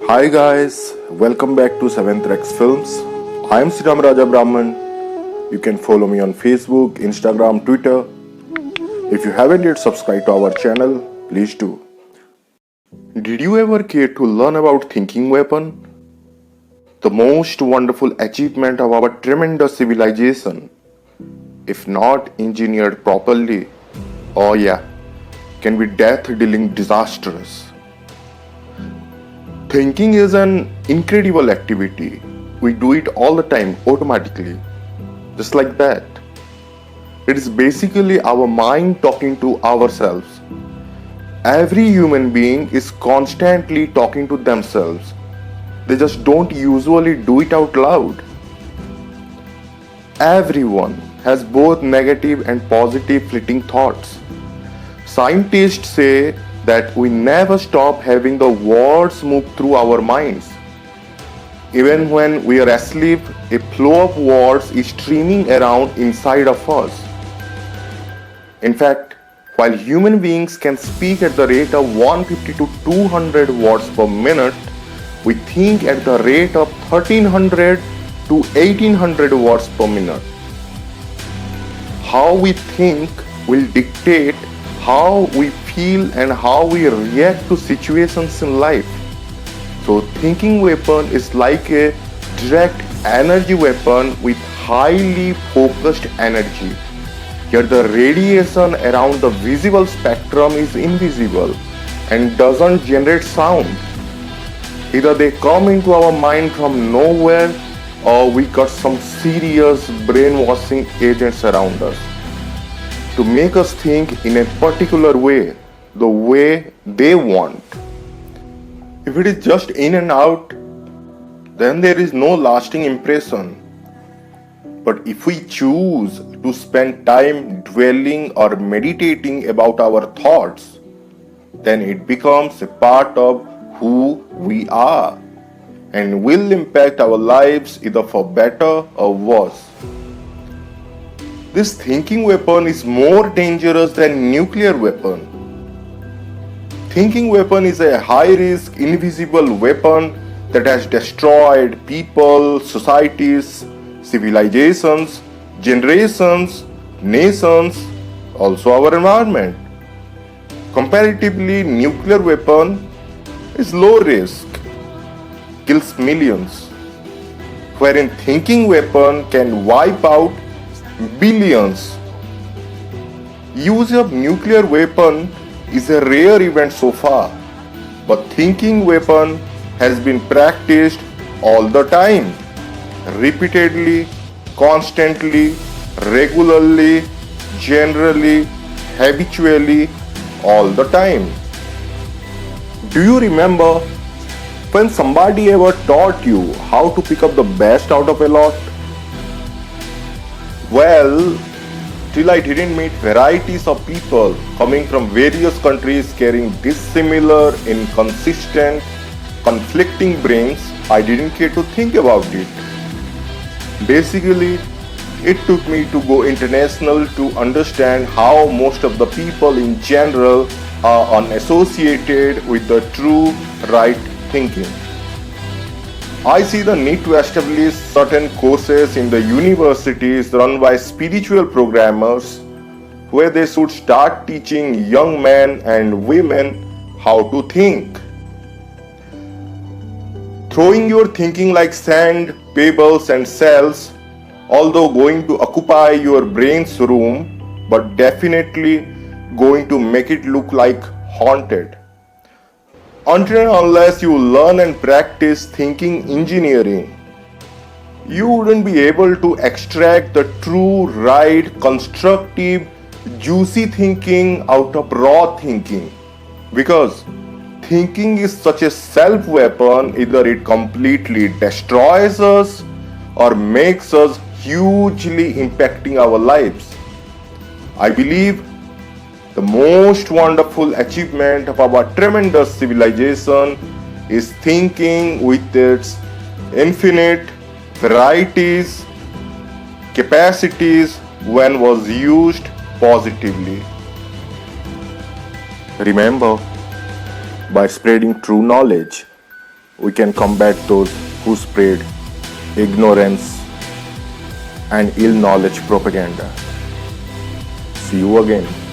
Hi guys, welcome back to 7th Rex Films. I am Sriram Raja Brahman. You can follow me on Facebook, Instagram, Twitter. If you haven't yet subscribed to our channel, please do. Did you ever care to learn about thinking weapon? The most wonderful achievement of our tremendous civilization. If not engineered properly, oh yeah, can be death-dealing disastrous. Thinking is an incredible activity. We do it all the time automatically, just like that. It is basically our mind talking to ourselves. Every human being is constantly talking to themselves. They just don't usually do it out loud. Everyone has both negative and positive fleeting thoughts. Scientists say that we never stop having the words move through our minds. Even when we are asleep, a flow of words is streaming around inside of us. In fact, while human beings can speak at the rate of 150 to 200 words per minute, we think at the rate of 1300 to 1800 words per minute. How we think will dictate how we feel and how we react to situations in life. So thinking weapon is like a direct energy weapon with highly focused energy. Yet the radiation around the visible spectrum is invisible and doesn't generate sound. Either they come into our mind from nowhere or we got some serious brainwashing agents around us to make us think in a particular way, the way they want. If it is just in and out, then there is no lasting impression. But if we choose to spend time dwelling or meditating about our thoughts, then it becomes a part of who we are and will impact our lives either for better or worse. This thinking weapon is more dangerous than nuclear weapon. Thinking weapon is a high-risk, invisible weapon that has destroyed people, societies, civilizations, generations, nations, also our environment. Comparatively, nuclear weapon is low risk, kills millions, wherein thinking weapon can wipe out billions. Use of nuclear weapon is a rare event so far, but thinking weapon has been practiced all the time, repeatedly, constantly, regularly, generally, habitually, all the time. Do you remember when somebody ever taught you how to pick up the best out of a lot? Well, till I didn't meet varieties of people coming from various countries carrying dissimilar, inconsistent, conflicting brains, I didn't care to think about it. Basically, it took me to go international to understand how most of the people in general are unassociated with the true right thinking. I see the need to establish certain courses in the universities run by spiritual programmers where they should start teaching young men and women how to think. Throwing your thinking like sand, pebbles and cells, although going to occupy your brain's room, but definitely going to make it look like haunted. Until and unless you learn and practice thinking engineering, you wouldn't be able to extract the true, right, constructive, juicy thinking out of raw thinking. Because thinking is such a self-weapon, either it completely destroys us or makes us hugely impacting our lives. I believe the most wonderful achievement of our tremendous civilization is thinking with its infinite varieties, capacities when was used positively. Remember, by spreading true knowledge, we can combat those who spread ignorance and ill knowledge propaganda. See you again.